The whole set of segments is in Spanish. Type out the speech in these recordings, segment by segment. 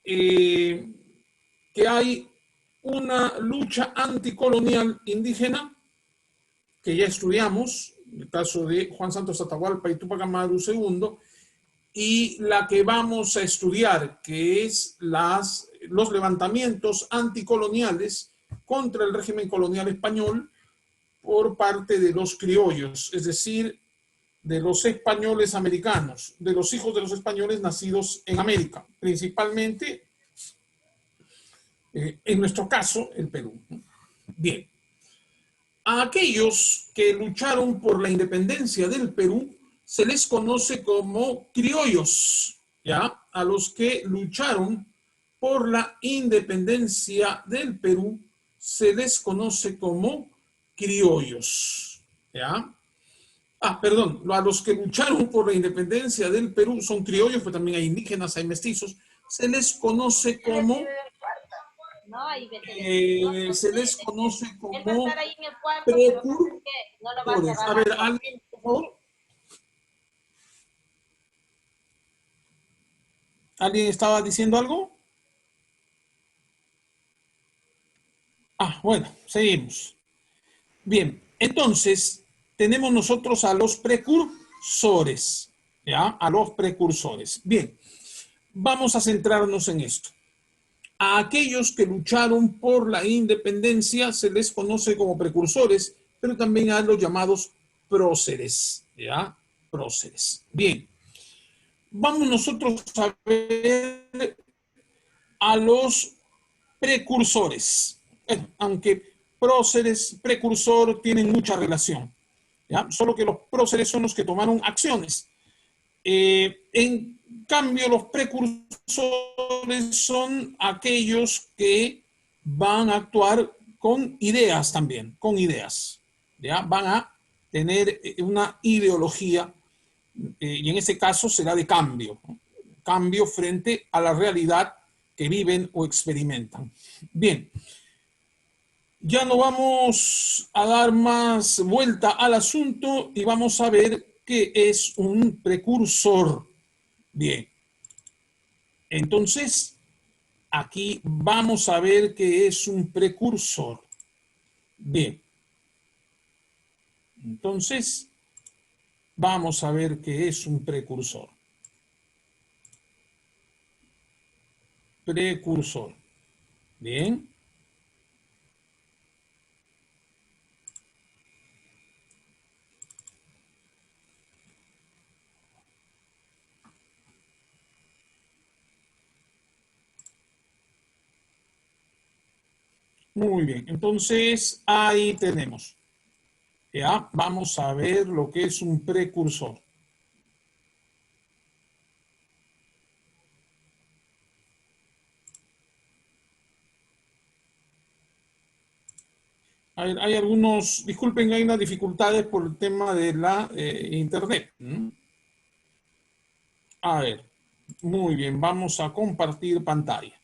que hay una lucha anticolonial indígena que ya estudiamos, el caso de Juan Santos Atahualpa y Túpac Amaru II, y la que vamos a estudiar, que es los levantamientos anticoloniales contra el régimen colonial español por parte de los criollos, es decir, de los españoles americanos, de los hijos de los españoles nacidos en América, principalmente, en nuestro caso, el Perú. Bien. A aquellos que lucharon por la independencia del Perú se les conoce como criollos, ¿ya? A los que lucharon por la independencia del Perú se les conoce como criollos, ¿ya? Perdón, a los que lucharon por la independencia del Perú son criollos, pero también hay indígenas, hay mestizos, se les conoce como precursores. A ver, ¿alguien, por favor? ¿Alguien estaba diciendo algo? Bueno, seguimos. Bien, entonces tenemos nosotros a los precursores, ¿ya? A los precursores. Bien, vamos a centrarnos en esto. A aquellos que lucharon por la independencia se les conoce como precursores, pero también a los llamados próceres, ¿ya? Próceres. Bien, vamos nosotros a ver a los precursores. Aunque próceres, precursor tienen mucha relación, ¿ya? Solo que los próceres son los que tomaron acciones. En cambio, los precursores son aquellos que van a actuar con ideas también, con ideas, ¿ya? Van a tener una ideología, y en este caso será de cambio, ¿no? Cambio frente a la realidad que viven o experimentan. Bien, ya no vamos a dar más vuelta al asunto y vamos a ver qué es un precursor. Bien, entonces aquí vamos a ver qué es un precursor. Bien, entonces vamos a ver qué es un precursor. Precursor. Bien. Muy bien, entonces ahí tenemos. Ya, vamos a ver lo que es un precursor. Hay algunos, disculpen, hay unas dificultades por el tema de la internet. A ver, muy bien, vamos a compartir pantalla.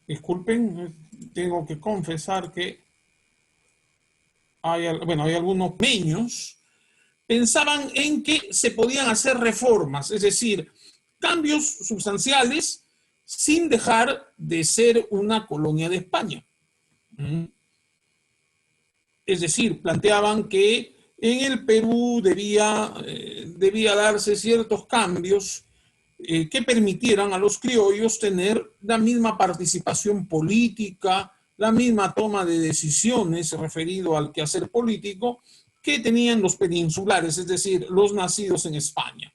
Disculpen, tengo que confesar que hay algunos niños pensaban en que se podían hacer reformas, es decir, cambios sustanciales sin dejar de ser una colonia de España. Es decir, planteaban que en el Perú debía darse ciertos cambios que permitieran a los criollos tener la misma participación política, la misma toma de decisiones referido al quehacer político que tenían los peninsulares, es decir, los nacidos en España,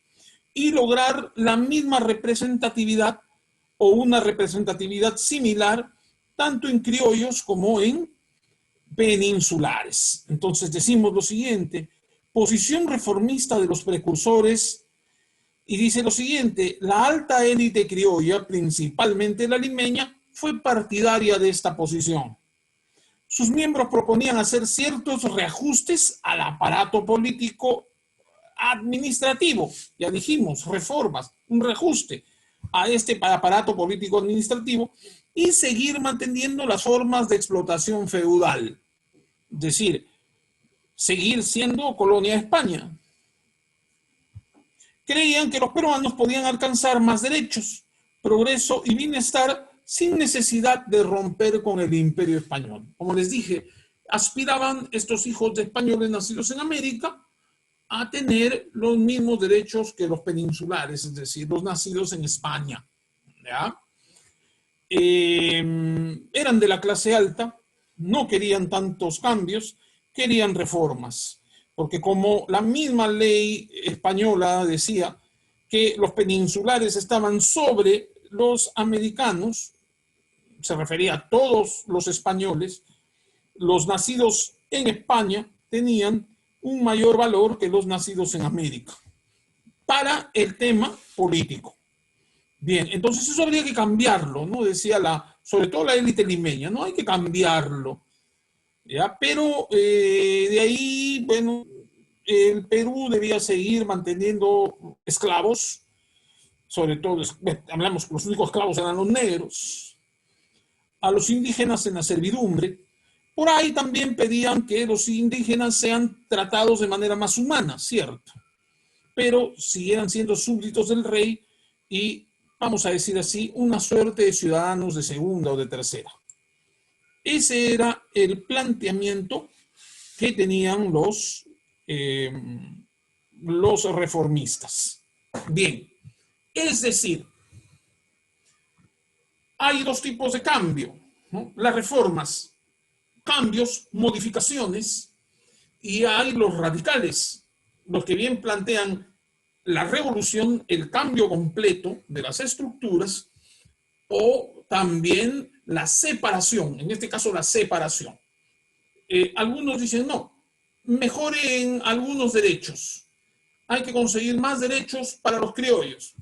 y lograr la misma representatividad o una representatividad similar tanto en criollos como en peninsulares. Entonces decimos lo siguiente: posición reformista de los precursores. Y dice lo siguiente: la alta élite criolla, principalmente la limeña, fue partidaria de esta posición. Sus miembros proponían hacer ciertos reajustes al aparato político administrativo, ya dijimos, reformas, un reajuste a este aparato político administrativo y seguir manteniendo las formas de explotación feudal, es decir, seguir siendo colonia de España. Creían que los peruanos podían alcanzar más derechos, progreso y bienestar sin necesidad de romper con el imperio español. Como les dije, aspiraban estos hijos de españoles nacidos en América a tener los mismos derechos que los peninsulares, es decir, los nacidos en España. ¿Ya? Eran de la clase alta, no querían tantos cambios, querían reformas, porque como la misma ley española decía que los peninsulares estaban sobre los americanos, se refería a todos los españoles, los nacidos en España tenían un mayor valor que los nacidos en América para el tema político. Bien, entonces eso habría que cambiarlo, ¿no? Decía sobre todo la élite limeña, ¿no? Hay que cambiarlo, ¿ya? Pero de ahí, bueno, el Perú debía seguir manteniendo esclavos, sobre todo, hablamos que los únicos esclavos eran los negros, a los indígenas en la servidumbre. Por ahí también pedían que los indígenas sean tratados de manera más humana, cierto, pero siguieran siendo súbditos del rey y, vamos a decir así, una suerte de ciudadanos de segunda o de tercera. Ese era el planteamiento que tenían los reformistas. Bien, es decir, hay dos tipos de cambio, ¿no? Las reformas, cambios, modificaciones, y hay los radicales, los que bien plantean la revolución, el cambio completo de las estructuras, o también la separación, en este caso la separación. Algunos dicen no, mejoren algunos derechos, hay que conseguir más derechos para los criollos,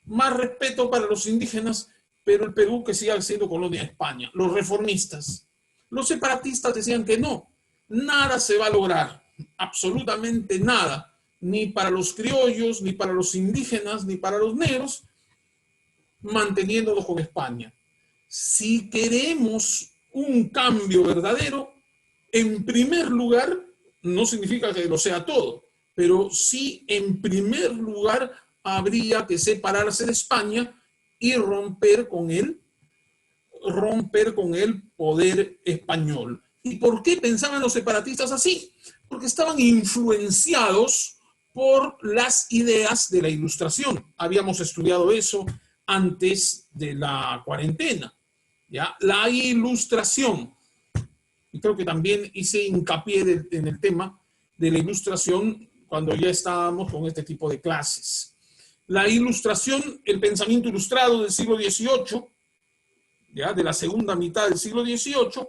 más respeto para los indígenas, pero el Perú que siga siendo colonia de España. Los reformistas, los separatistas decían que no, nada se va a lograr, absolutamente nada, ni para los criollos, ni para los indígenas, ni para los negros, manteniéndolos con España. Si queremos un cambio verdadero, en primer lugar, no significa que lo sea todo, pero sí en primer lugar habría que separarse de España y romper con el poder español. ¿Y por qué pensaban los separatistas así? Porque estaban influenciados por las ideas de la Ilustración. Habíamos estudiado eso antes de la cuarentena, ¿ya? La Ilustración. Y creo que también hice hincapié en el tema de la Ilustración cuando ya estábamos con este tipo de clases. La Ilustración, el pensamiento ilustrado del siglo XVIII, ¿ya? De la segunda mitad del siglo XVIII,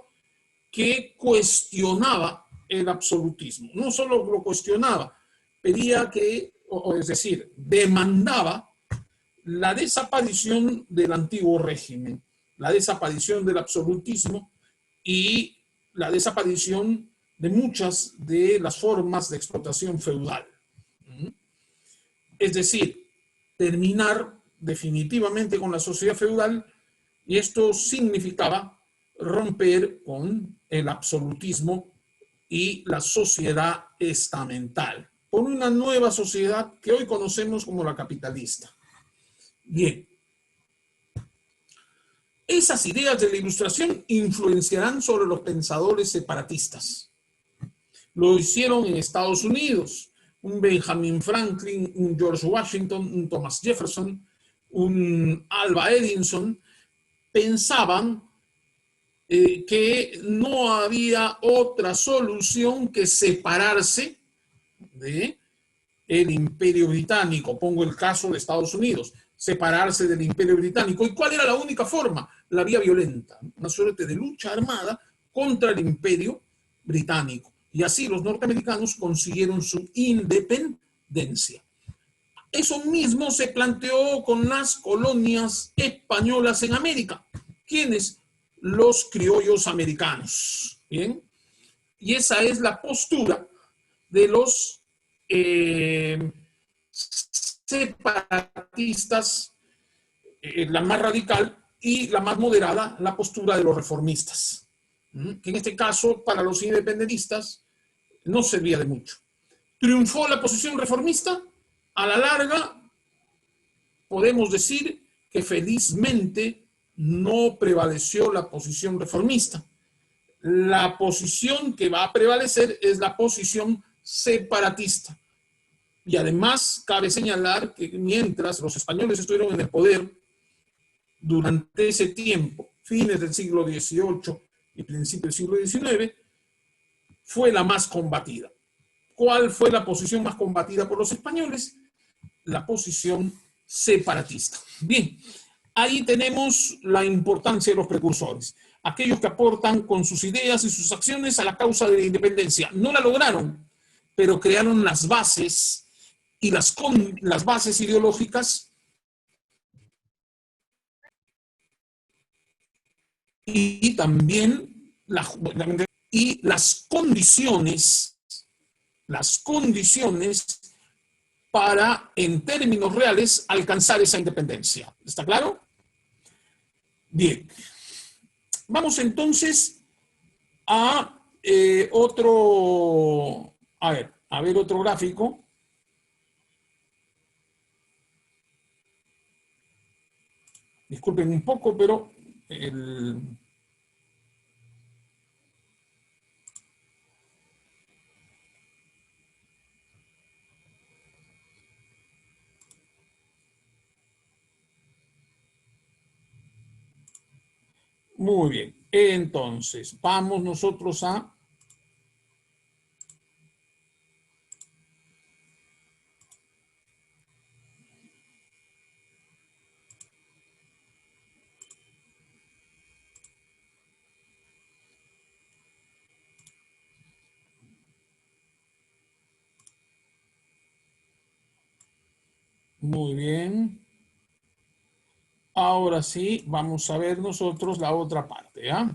que cuestionaba el absolutismo. No solo lo cuestionaba, pedía que, es decir, demandaba la desaparición del antiguo régimen, la desaparición del absolutismo y la desaparición de muchas de las formas de explotación feudal. Es decir, terminar definitivamente con la sociedad feudal, y esto significaba romper con el absolutismo y la sociedad estamental, por una nueva sociedad que hoy conocemos como la capitalista. Bien, esas ideas de la Ilustración influenciarán sobre los pensadores separatistas. Lo hicieron en Estados Unidos, un Benjamin Franklin, un George Washington, un Thomas Jefferson, un Alva Edison, pensaban que no había otra solución que separarse de el Imperio Británico. Pongo el caso de Estados Unidos, separarse del Imperio Británico. ¿Y cuál era la única forma? La vía violenta, una suerte de lucha armada contra el Imperio Británico. Y así los norteamericanos consiguieron su independencia. Eso mismo se planteó con las colonias españolas en América. ¿Quiénes? Los criollos americanos. Bien. Y esa es la postura de los separatistas, la más radical, y la más moderada, la postura de los reformistas. Que en este caso, para los independentistas, no servía de mucho. ¿Triunfó la posición reformista? A la larga, podemos decir que felizmente no prevaleció la posición reformista. La posición que va a prevalecer es la posición separatista. Y además, cabe señalar que mientras los españoles estuvieron en el poder durante ese tiempo, fines del siglo XVIII y principios del siglo XIX, fue la más combatida. ¿Cuál fue la posición más combatida por los españoles? La posición separatista. Bien, ahí tenemos la importancia de los precursores, aquellos que aportan con sus ideas y sus acciones a la causa de la independencia. No la lograron, pero crearon las bases y las bases ideológicas y también las condiciones para, en términos reales, alcanzar esa independencia. ¿Está claro? Bien. Vamos entonces a otro gráfico. Disculpen un poco, pero muy bien. Entonces, vamos nosotros a muy bien. Ahora sí, vamos a ver nosotros la otra parte, ¿ya?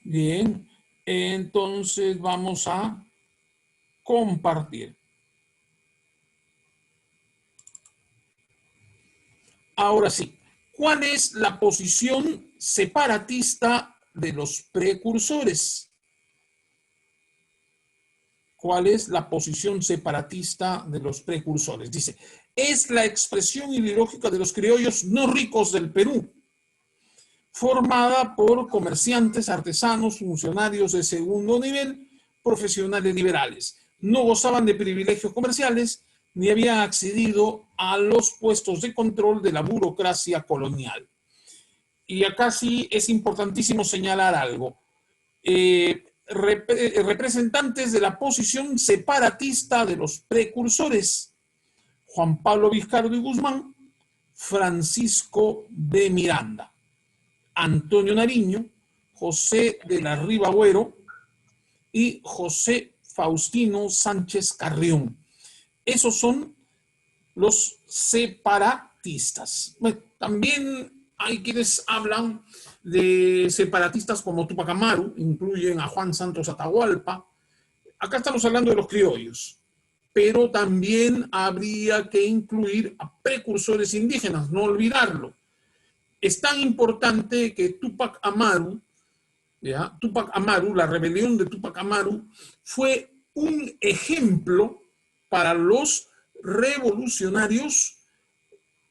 Bien, entonces vamos a compartir. Ahora sí, ¿cuál es la posición separatista de los precursores? ¿Cuál es la posición separatista de los precursores? Dice, es la expresión ideológica de los criollos no ricos del Perú, formada por comerciantes, artesanos, funcionarios de segundo nivel, profesionales liberales. No gozaban de privilegios comerciales ni habían accedido a los puestos de control de la burocracia colonial. Y acá sí es importantísimo señalar algo. Representantes de la posición separatista de los precursores, Juan Pablo Vizcardo y Guzmán, Francisco de Miranda, Antonio Nariño, José de la Riva Agüero y José Faustino Sánchez Carrión. Esos son los separatistas. Bueno, también hay quienes hablan de separatistas como Túpac Amaru, incluyen a Juan Santos Atahualpa. Acá estamos hablando de los criollos, pero también habría que incluir a precursores indígenas, no olvidarlo. Es tan importante que Túpac Amaru, la rebelión de Túpac Amaru, fue un ejemplo para los revolucionarios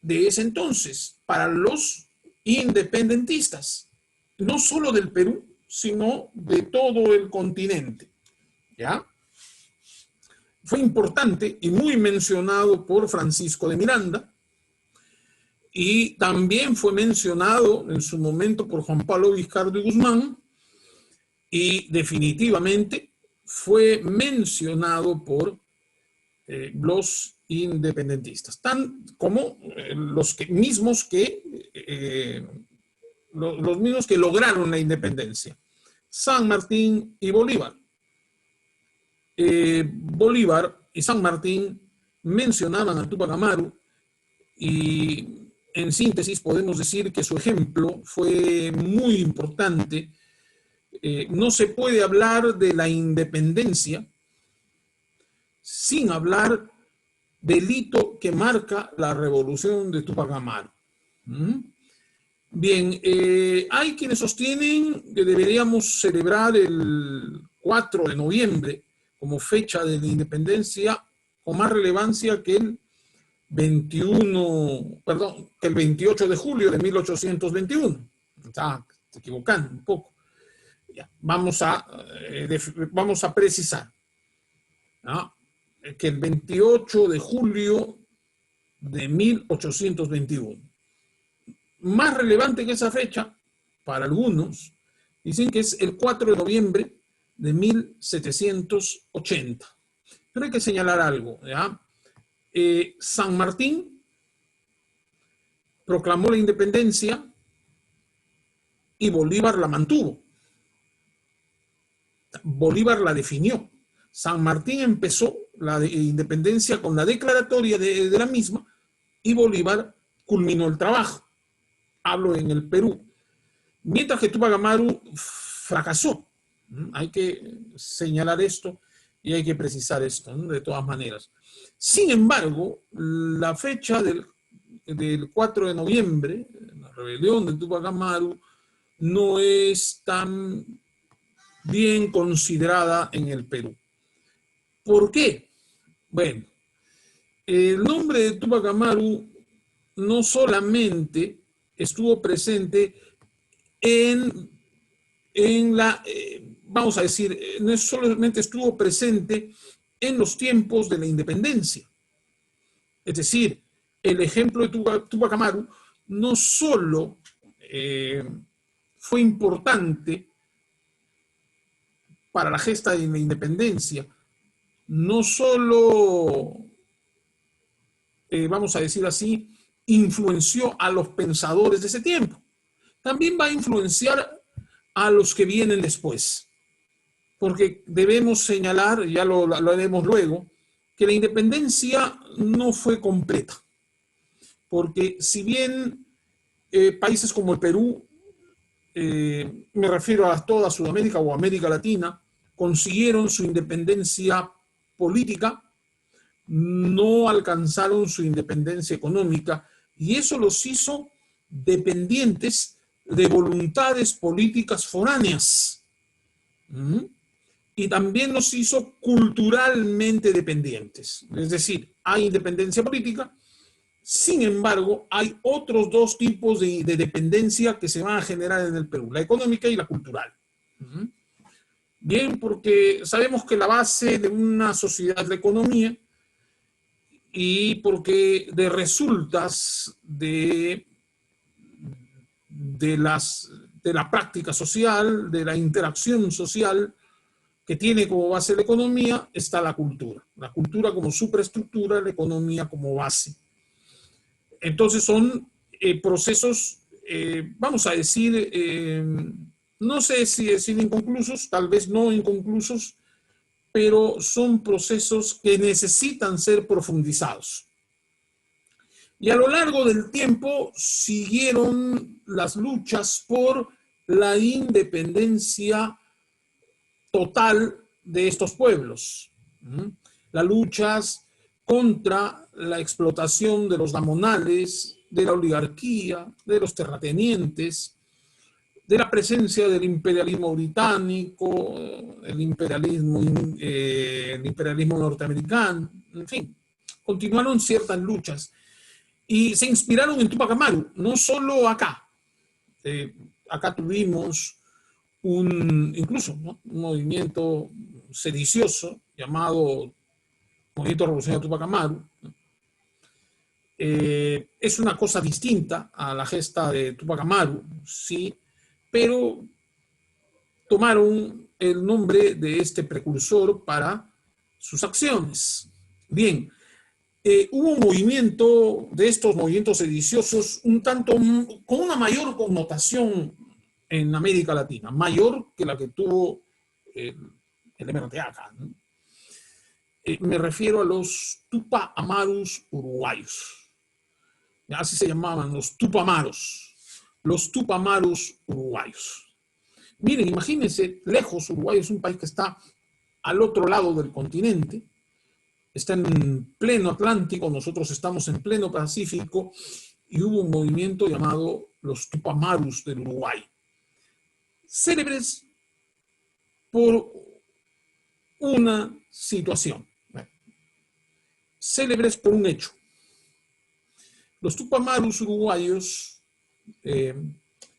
de ese entonces, para los independentistas, no solo del Perú, sino de todo el continente. ¿Ya? Fue importante y muy mencionado por Francisco de Miranda, y también fue mencionado en su momento por Juan Pablo Vizcardo y Guzmán, y definitivamente fue mencionado por los independentistas, tan como los mismos que lograron la independencia, San Martín y Bolívar. Bolívar y San Martín mencionaban a Túpac Amaru y en síntesis podemos decir que su ejemplo fue muy importante. No se puede hablar de la independencia sin hablar del hito que marca la revolución de Túpac Amaru. ¿Mm? Bien, hay quienes sostienen que deberíamos celebrar el 4 de noviembre como fecha de la independencia con más relevancia que el 28 de julio de 1821. Está equivocando un poco. Ya, vamos a precisar, ¿no?, que el 28 de julio de 1821. Más relevante que esa fecha, para algunos, dicen que es el 4 de noviembre de 1780. Pero hay que señalar algo, ¿ya? San Martín proclamó la independencia y Bolívar la mantuvo. Bolívar la definió. San Martín empezó la independencia con la declaratoria de la misma y Bolívar culminó el trabajo. Hablo en el Perú. Mientras que Túpac Amaru fracasó. Hay que señalar esto y hay que precisar esto, ¿no?, de todas maneras. Sin embargo, la fecha del 4 de noviembre, la rebelión de Túpac Amaru, no es tan bien considerada en el Perú. ¿Por qué? Bueno, el nombre de Túpac Amaru no solamente estuvo presente en la, vamos a decir, no solamente estuvo presente en los tiempos de la independencia. Es decir, el ejemplo de Túpac Amaru no solo fue importante para la gesta de la independencia, no solo, vamos a decir así, influenció a los pensadores de ese tiempo, también va a influenciar a los que vienen después. Porque debemos señalar, ya lo haremos luego, que la independencia no fue completa. Porque si bien países como el Perú, me refiero a toda Sudamérica o América Latina, consiguieron su independencia política, no alcanzaron su independencia económica y eso los hizo dependientes de voluntades políticas foráneas. Y también nos hizo culturalmente dependientes. Es decir, hay independencia política, sin embargo, hay otros dos tipos de dependencia que se van a generar en el Perú, la económica y la cultural. Bien, porque sabemos que la base de una sociedad es la economía y porque de resultas de la práctica social, de la interacción social que tiene como base la economía, está la cultura como superestructura, la economía como base. Entonces son procesos, vamos a decir, no sé si decir inconclusos, tal vez no inconclusos, pero son procesos que necesitan ser profundizados. Y a lo largo del tiempo siguieron las luchas por la independencia total de estos pueblos. Las luchas contra la explotación de los namonales, de la oligarquía, de los terratenientes, de la presencia del imperialismo británico, el imperialismo norteamericano, en fin, continuaron ciertas luchas y se inspiraron en Túpac Amaru, no solo acá. Acá tuvimos incluso, ¿no?, un movimiento sedicioso llamado Movimiento Revolucionario Túpac Amaru. Es una cosa distinta a la gesta de Túpac Amaru, sí, pero tomaron el nombre de este precursor para sus acciones. Bien, hubo un movimiento de estos movimientos sediciosos un tanto con una mayor connotación en América Latina, mayor que la que tuvo el MRTA acá, ¿no? Me refiero a los Tupamaros uruguayos. Así se llamaban los Tupamaros. Los Tupamaros uruguayos. Miren, imagínense, lejos, Uruguay es un país que está al otro lado del continente, está en pleno Atlántico, nosotros estamos en pleno Pacífico, y hubo un movimiento llamado los Tupamaros del Uruguay. Célebres por una situación, célebres por un hecho. Los Tupamaros uruguayos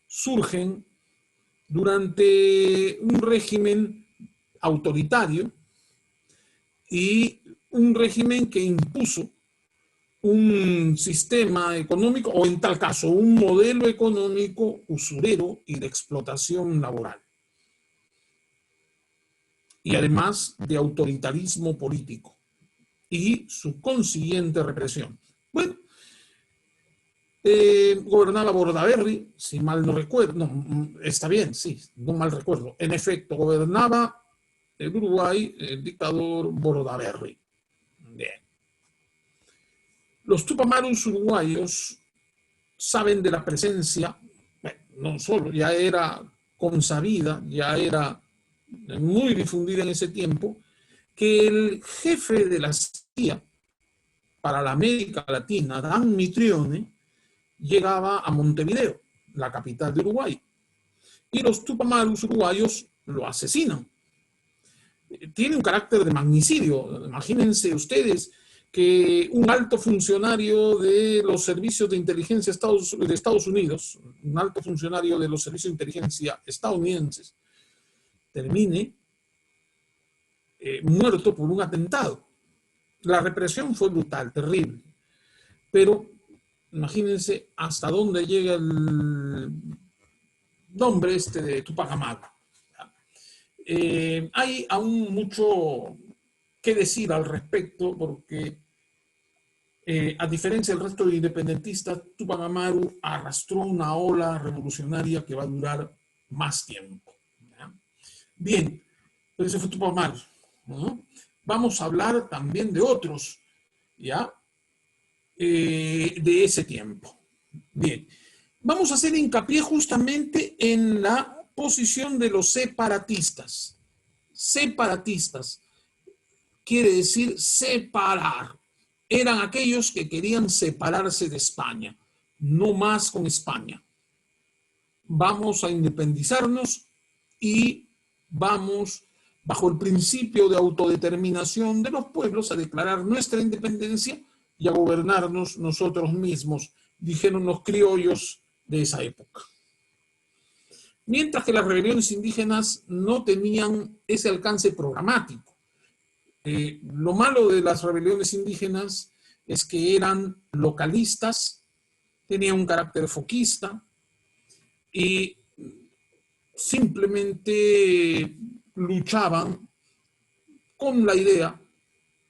surgen durante un régimen autoritario y un régimen que impuso un sistema económico, o en tal caso, un modelo económico usurero y de explotación laboral. Y además de autoritarismo político y su consiguiente represión. Bueno, gobernaba Bordaberry, si mal no recuerdo, no, está bien, sí, no mal recuerdo. En efecto, gobernaba el Uruguay el dictador Bordaberry. Bien. Los Tupamaros uruguayos saben de la presencia, bueno, no solo, ya era consabida, ya era muy difundida en ese tiempo, que el jefe de la CIA para la América Latina, Dan Mitrione, llegaba a Montevideo, la capital de Uruguay, y los Tupamaros uruguayos lo asesinan. Tiene un carácter de magnicidio. Imagínense ustedes que un alto funcionario de los servicios de inteligencia de Estados Unidos, un alto funcionario de los servicios de inteligencia estadounidenses, termine muerto por un atentado. La represión fue brutal, terrible, pero imagínense hasta dónde llega el nombre este de Tupac Amaru. Hay aún mucho que decir al respecto porque a diferencia del resto de independentistas, Tupac Amaru arrastró una ola revolucionaria que va a durar más tiempo. ¿Ya? Bien, pero ese fue Tupac Amaru, ¿no? Vamos a hablar también de otros, ¿ya? De ese tiempo. Bien, vamos a hacer hincapié justamente en la posición de los separatistas. Separatistas quiere decir separar. Eran aquellos que querían separarse de España, no más con España. Vamos a independizarnos y vamos, bajo el principio de autodeterminación de los pueblos, a declarar nuestra independencia y a gobernarnos nosotros mismos, dijeron los criollos de esa época. Mientras que las rebeliones indígenas no tenían ese alcance programático. Lo malo de las rebeliones indígenas es que eran localistas, tenían un carácter foquista y simplemente luchaban con la idea,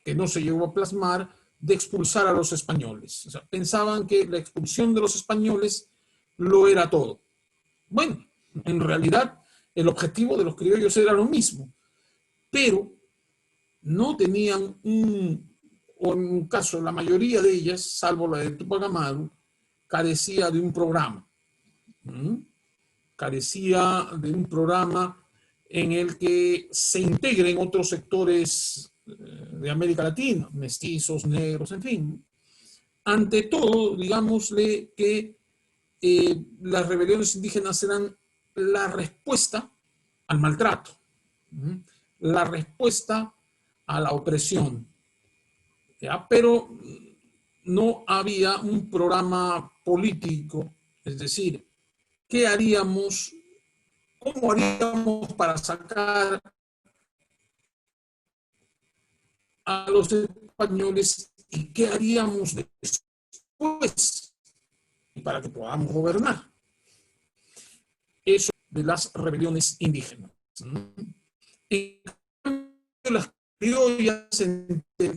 que no se llegó a plasmar, de expulsar a los españoles. O sea, pensaban que la expulsión de los españoles lo era todo. Bueno, en realidad el objetivo de los criollos era lo mismo, pero no tenían o en un caso la mayoría de ellas, salvo la de Tupac Amaru, carecía de un programa. Carecía de un programa en el que se integren otros sectores de América Latina, mestizos, negros, en fin. Ante todo, digámosle que las rebeliones indígenas eran la respuesta al maltrato, la respuesta a la opresión, ¿ya? Pero no había un programa político, es decir, ¿qué haríamos? ¿Cómo haríamos para sacar a los españoles y qué haríamos después para que podamos gobernar? Eso de las rebeliones indígenas. En cambio,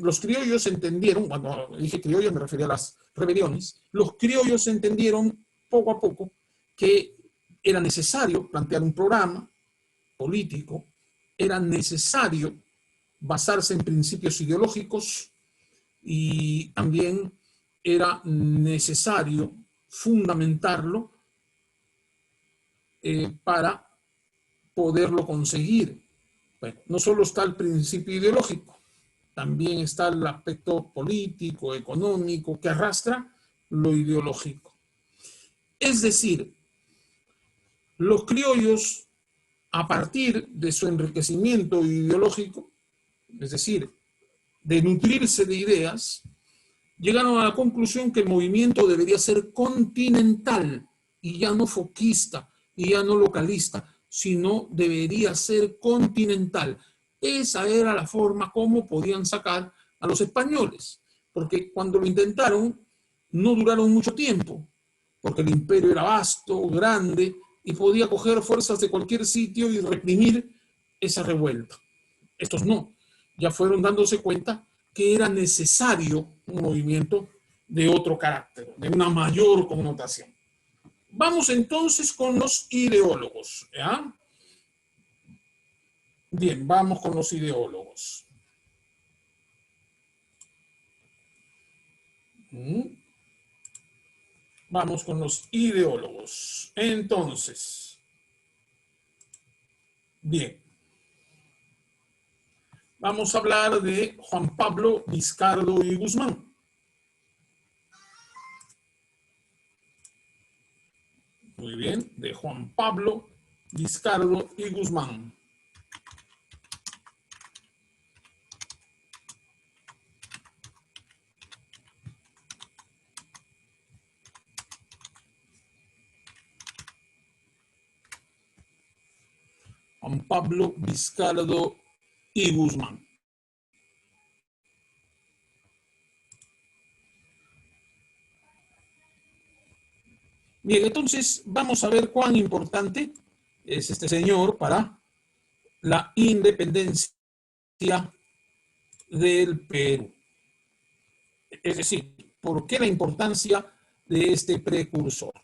los criollos entendieron, cuando dije criollos me refería a las rebeliones, los criollos entendieron poco a poco que era necesario plantear un programa político, era necesario basarse en principios ideológicos y también era necesario fundamentarlo para poderlo conseguir. Bueno, no solo está el principio ideológico, también está el aspecto político, económico, que arrastra lo ideológico. Es decir, los criollos, a partir de su enriquecimiento ideológico, es decir, de nutrirse de ideas, llegaron a la conclusión que el movimiento debería ser continental y ya no foquista y ya no localista, sino debería ser continental. Esa era la forma como podían sacar a los españoles, porque cuando lo intentaron no duraron mucho tiempo, porque el imperio era vasto, grande, y podía coger fuerzas de cualquier sitio y reprimir esa revuelta. Estos no, ya fueron dándose cuenta que era necesario un movimiento de otro carácter, de una mayor connotación. Vamos entonces con los ideólogos, ¿ya? Bien, vamos con los ideólogos. Vamos con los ideólogos. Entonces, bien. Vamos a hablar de Juan Pablo Viscardo y Guzmán. Muy bien, de Juan Pablo Viscardo y Guzmán. Juan Pablo Viscardo y Guzmán. Bien, entonces vamos a ver cuán importante es este señor para la independencia del Perú. Es decir, ¿por qué la importancia de este precursor?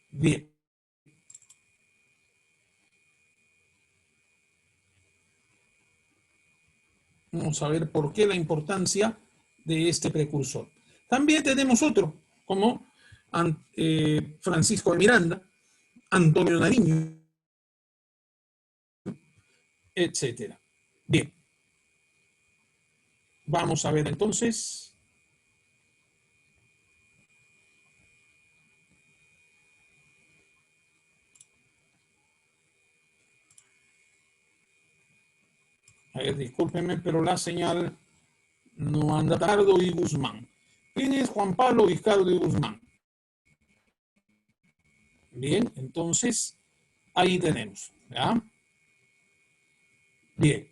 Bien. Vamos a ver por qué la importancia de este precursor. También tenemos otro, como Francisco de Miranda, Antonio Nariño, etc. Bien. Vamos a ver entonces. A ver, discúlpenme, pero la señal no anda. Viscardo y Guzmán. ¿Quién es Juan Pablo Viscardo y Guzmán? Bien, entonces ahí tenemos. ¿Ya? Bien.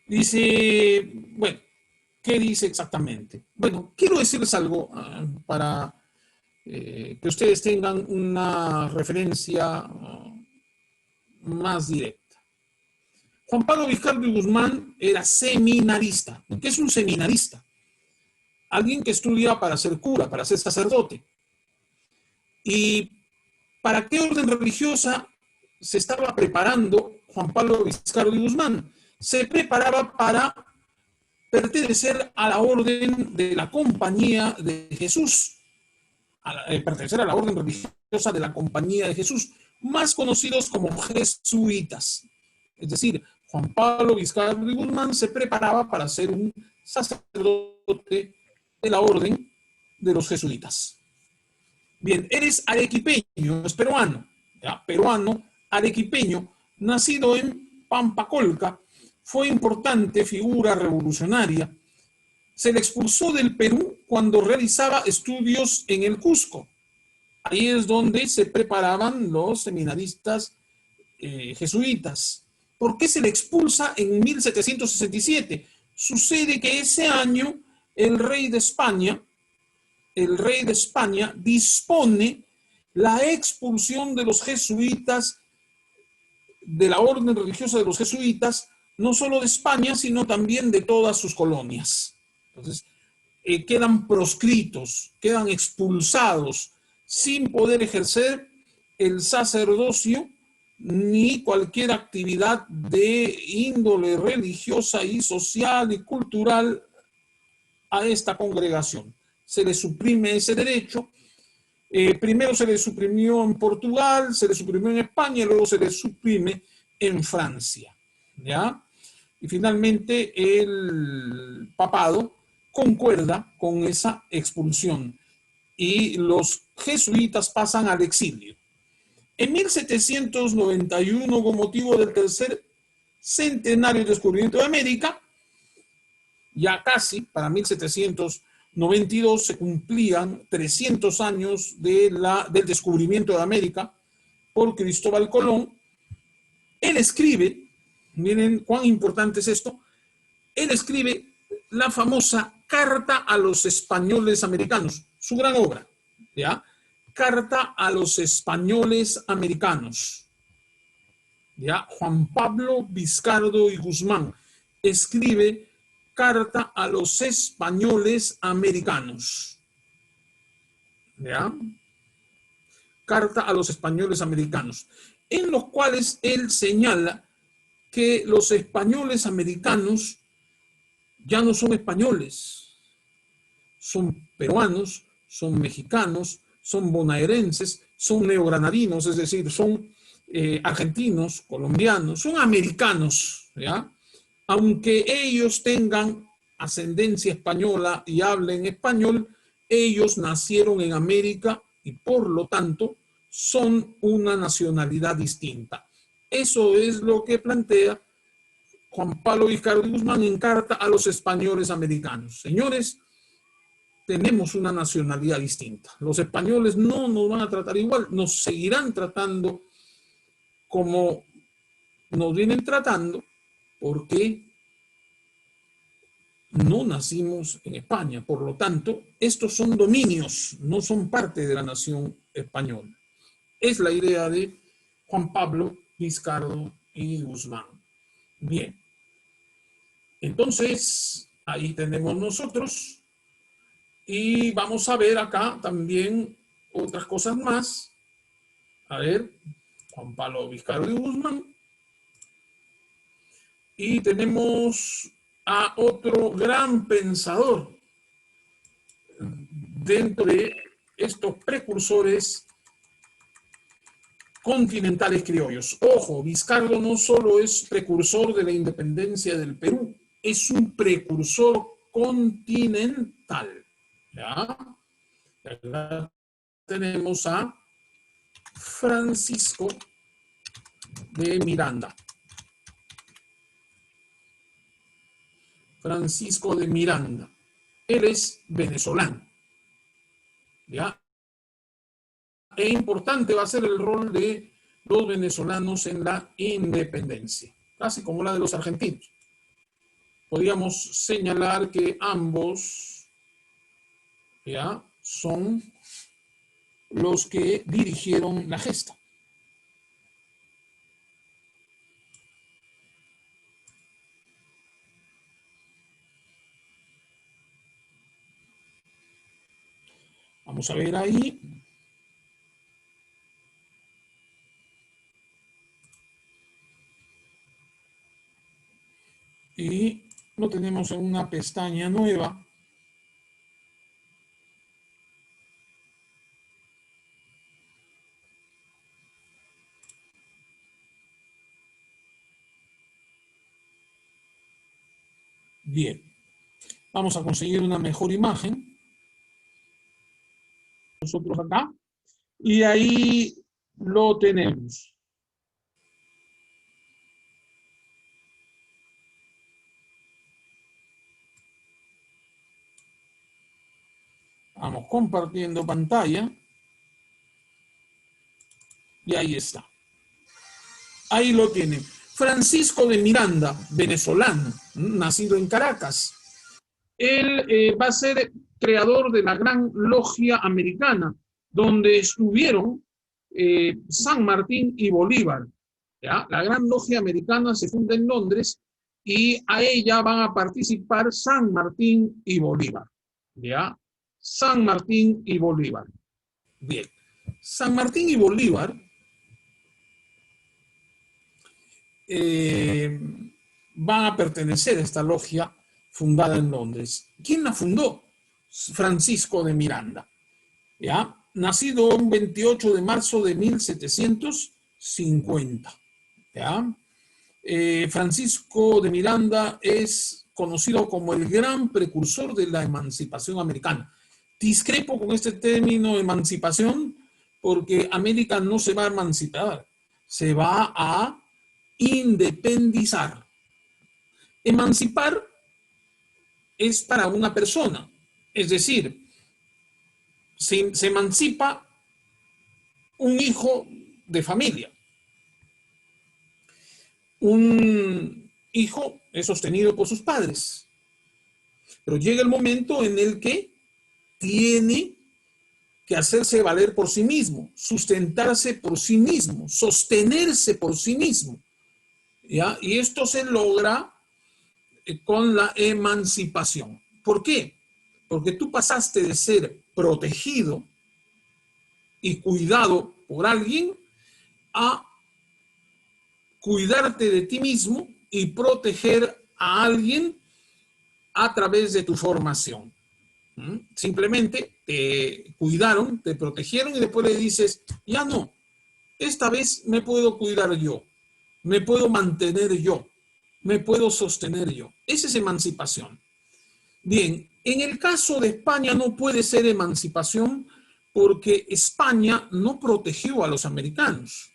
Dice, bueno, ¿qué dice exactamente? Bueno, quiero decirles algo para que ustedes tengan una referencia más directa. Juan Pablo Viscardo y Guzmán era seminarista. ¿Qué es un seminarista? Alguien que estudia para ser cura, para ser sacerdote. ¿Y para qué orden religiosa se estaba preparando Juan Pablo Viscardo y Guzmán? Se preparaba para pertenecer a la orden de la Compañía de Jesús, pertenecer a la orden religiosa de la Compañía de Jesús, más conocidos como jesuitas. Es decir, Juan Pablo Viscardo y Guzmán se preparaba para ser un sacerdote de la orden de los jesuitas. Bien, eres arequipeño, es peruano, ¿ya? Peruano, arequipeño, nacido en Pampacolca, fue importante figura revolucionaria. Se le expulsó del Perú cuando realizaba estudios en el Cusco. Ahí es donde se preparaban los seminaristas jesuitas. ¿Por qué se le expulsa en 1767? Sucede que ese año el rey de España dispone la expulsión de los jesuitas, de la orden religiosa de los jesuitas, no solo de España, sino también de todas sus colonias. Entonces, quedan proscritos, quedan expulsados, sin poder ejercer el sacerdocio ni cualquier actividad de índole religiosa y social y cultural a esta congregación. Se le suprime ese derecho. Primero se le suprimió en Portugal, se le suprimió en España y luego se le suprime en Francia. ¿Ya? Y finalmente el papado concuerda con esa expulsión y los jesuitas pasan al exilio. En 1791, con motivo del tercer centenario del descubrimiento de América, ya casi para 1792 se cumplían 300 años del descubrimiento de América por Cristóbal Colón. Él escribe, miren cuán importante es esto, él escribe la famosa Carta a los Españoles Americanos, su gran obra, ¿ya? Carta a los Españoles Americanos, ¿ya? Juan Pablo Vizcardo y Guzmán escribe Carta a los Españoles Americanos, ¿ya? Carta a los Españoles Americanos, en los cuales él señala que los españoles americanos ya no son españoles, son peruanos, son mexicanos, son bonaerenses, son neogranadinos, es decir, son argentinos, colombianos, son americanos, ¿ya? Aunque ellos tengan ascendencia española y hablen español, ellos nacieron en América y por lo tanto son una nacionalidad distinta. Eso es lo que plantea Juan Pablo Vizcardo y Guzmán en Carta a los Españoles Americanos. Señores, tenemos una nacionalidad distinta. Los españoles no nos van a tratar igual, nos seguirán tratando como nos vienen tratando porque no nacimos en España. Por lo tanto, estos son dominios, no son parte de la nación española. Es la idea de Juan Pablo Vizcardo y Guzmán. Bien. Entonces, ahí tenemos nosotros. Y vamos a ver acá también otras cosas más. A ver, Juan Pablo Vizcardo y Guzmán. Y tenemos a otro gran pensador dentro de estos precursores continentales criollos. Ojo, Vizcardo no solo es precursor de la independencia del Perú, es un precursor continental. ¿Ya? Acá tenemos a Francisco de Miranda. Francisco de Miranda. Él es venezolano. ¿Ya? E importante va a ser el rol de los venezolanos en la independencia, casi como la de los argentinos. Podríamos señalar que ambos, ¿ya?, son los que dirigieron la gesta. Vamos a ver ahí. Y lo tenemos en una pestaña nueva. Bien. Vamos a conseguir una mejor imagen. Nosotros acá. Y ahí lo tenemos. Vamos compartiendo pantalla. Y ahí está. Ahí lo tienen. Francisco de Miranda, venezolano, nacido en Caracas. Él va a ser creador de la Gran Logia Americana, donde estuvieron San Martín y Bolívar. ¿Ya? La Gran Logia Americana se funda en Londres y a ella van a participar San Martín y Bolívar. ¿Ya? San Martín y Bolívar. Bien. San Martín y Bolívar van a pertenecer a esta logia fundada en Londres. ¿Quién la fundó? Francisco de Miranda, ¿ya? Nacido un 28 de marzo de 1750, ¿ya? Francisco de Miranda es conocido como el gran precursor de la emancipación americana. Discrepo con este término emancipación porque América no se va a emancipar, se va a independizar. Emancipar es para una persona, es decir, se emancipa un hijo de familia. Un hijo es sostenido por sus padres, pero llega el momento en el que tiene que hacerse valer por sí mismo, sustentarse por sí mismo, sostenerse por sí mismo, ¿ya? Y esto se logra con la emancipación. ¿Por qué? Porque tú pasaste de ser protegido y cuidado por alguien a cuidarte de ti mismo y proteger a alguien a través de tu formación. Simplemente te cuidaron, te protegieron y después le dices, ya no, esta vez me puedo cuidar yo, me puedo mantener yo, me puedo sostener yo. Esa es emancipación. Bien, en el caso de España no puede ser emancipación porque España no protegió a los americanos.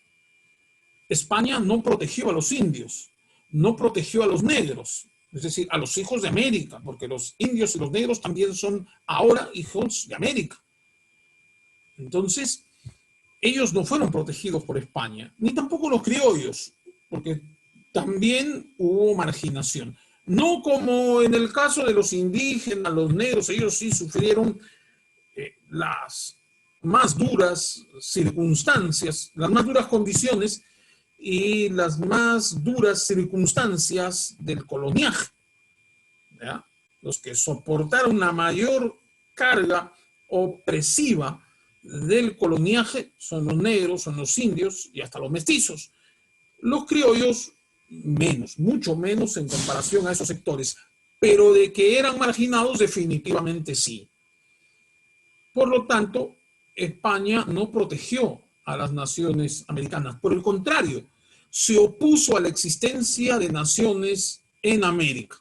España no protegió a los indios, no protegió a los negros, es decir, a los hijos de América, porque los indios y los negros también son ahora hijos de América. Entonces, ellos no fueron protegidos por España, ni tampoco los criollos, porque también hubo marginación. No como en el caso de los indígenas, los negros, ellos sí sufrieron las más duras circunstancias, las más duras condiciones y las más duras circunstancias del coloniaje, ¿ya? Los que soportaron la mayor carga opresiva del coloniaje son los negros, son los indios y hasta los mestizos. Los criollos, menos, mucho menos en comparación a esos sectores, pero de que eran marginados, definitivamente sí. Por lo tanto, España no protegió a las naciones americanas. Por el contrario, se opuso a la existencia de naciones en América.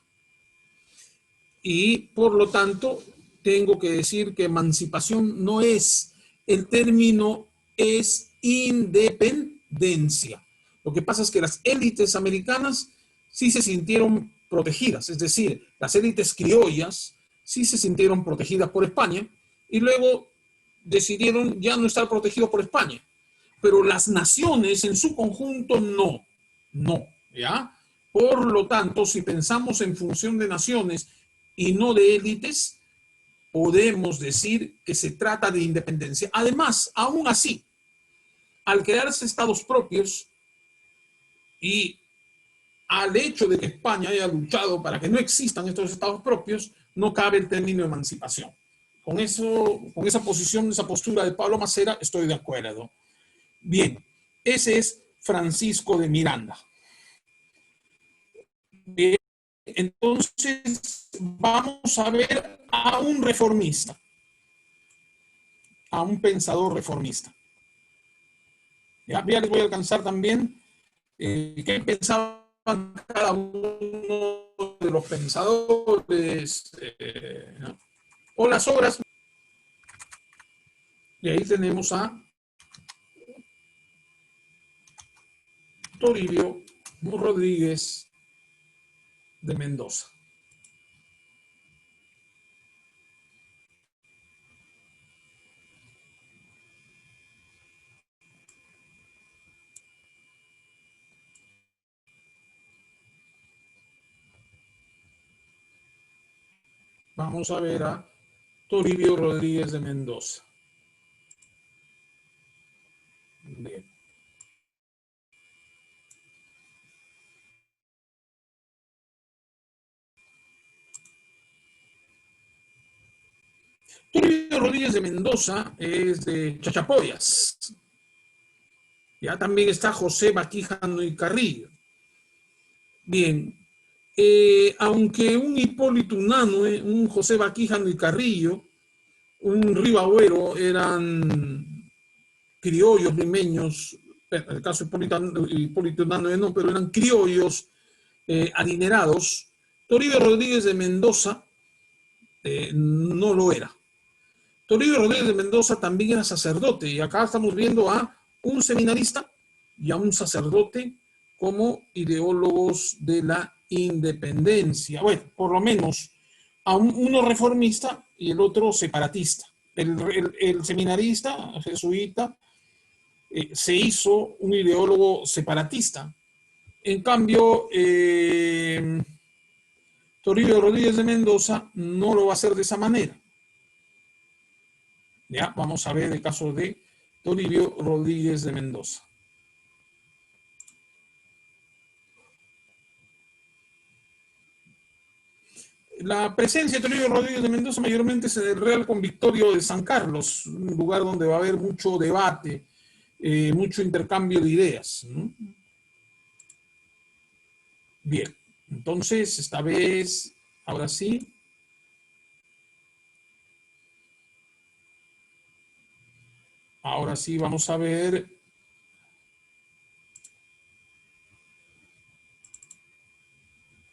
Y por lo tanto, tengo que decir que emancipación no es, el término es independencia. Lo que pasa es que las élites americanas sí se sintieron protegidas, es decir, las élites criollas sí se sintieron protegidas por España y luego decidieron ya no estar protegidos por España. Pero las naciones en su conjunto no, ¿ya? Por lo tanto, si pensamos en función de naciones y no de élites, podemos decir que se trata de independencia. Además, aún así, al crearse estados propios y al hecho de que España haya luchado para que no existan estos estados propios, no cabe el término emancipación. Con eso, con esa posición, esa postura de Pablo Macera, estoy de acuerdo. Bien, ese es Francisco de Miranda. Bien, entonces vamos a ver a un reformista, a un pensador reformista. Ya les voy a alcanzar también qué pensaban cada uno de los pensadores ¿no? O las obras. Y ahí tenemos a Toribio Rodríguez de Mendoza. Vamos a ver a Toribio Rodríguez de Mendoza. Bien. Toribio Rodríguez de Mendoza es de Chachapoyas. Ya también está José Baquijano y Carrillo. Bien. Aunque un Hipólito Unanue, un José Baquijano y Carrillo, un Ribagüero eran criollos limeños, en el caso de Hipólito Unanue no, pero eran criollos adinerados. Toribio Rodríguez de Mendoza no lo era. Toribio Rodríguez de Mendoza también era sacerdote, y acá estamos viendo a un seminarista y a un sacerdote como ideólogos de la independencia. Bueno, por lo menos a uno reformista y el otro separatista. El seminarista jesuita se hizo un ideólogo separatista. En cambio, Toribio Rodríguez de Mendoza no lo va a hacer de esa manera. Ya, vamos a ver el caso de Toribio Rodríguez de Mendoza. La presencia de Toribio Rodríguez de Mendoza mayormente es en el Real Convictorio de San Carlos, un lugar donde va a haber mucho debate, mucho intercambio de ideas, ¿no? Bien, entonces esta vez, ahora sí. Ahora sí vamos a ver.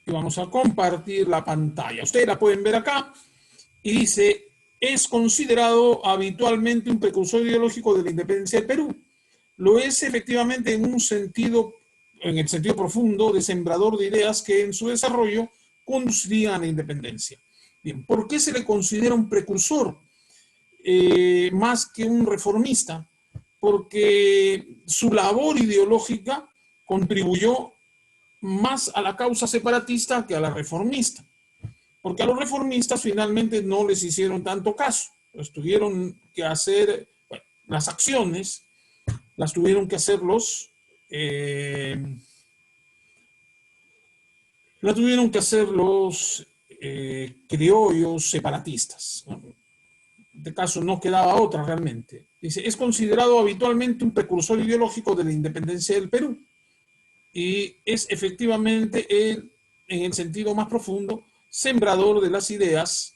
Y vamos a compartir la pantalla. Ustedes la pueden ver acá. Y dice, es considerado habitualmente un precursor ideológico de la independencia del Perú. Lo es efectivamente en un sentido, en el sentido profundo, de sembrador de ideas que en su desarrollo conducirían a la independencia. Bien, ¿por qué se le considera un precursor más que un reformista? Porque su labor ideológica contribuyó más a la causa separatista que a la reformista. Porque a los reformistas finalmente no les hicieron tanto caso. Pues tuvieron que hacer, bueno, las acciones, las tuvieron que hacer los criollos separatistas. En este caso no quedaba otra realmente. Dice, es considerado habitualmente un precursor ideológico de la independencia del Perú. Y es efectivamente él, en el sentido más profundo, sembrador de las ideas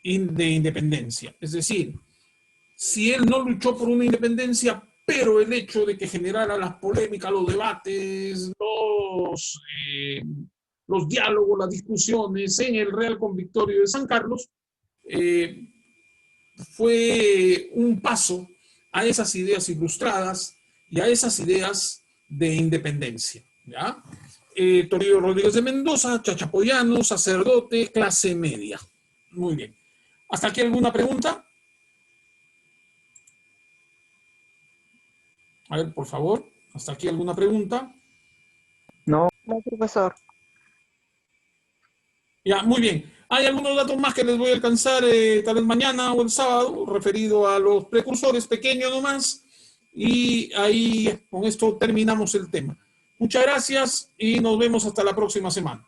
de independencia. Es decir, si él no luchó por una independencia, pero el hecho de que generara las polémicas, los debates, los diálogos, las discusiones en el Real Convictorio de San Carlos, eh, fue un paso a esas ideas ilustradas y a esas ideas de independencia. ¿Ya? Toribio Rodríguez de Mendoza, chachapoyano, sacerdote, clase media. Muy bien. ¿Hasta aquí alguna pregunta? A ver, por favor, ¿hasta aquí alguna pregunta? No, no, profesor. Ya, muy bien. Hay algunos datos más que les voy a alcanzar tal vez mañana o el sábado, referido a los precursores, pequeños nomás, y ahí con esto terminamos el tema. Muchas gracias y nos vemos hasta la próxima semana.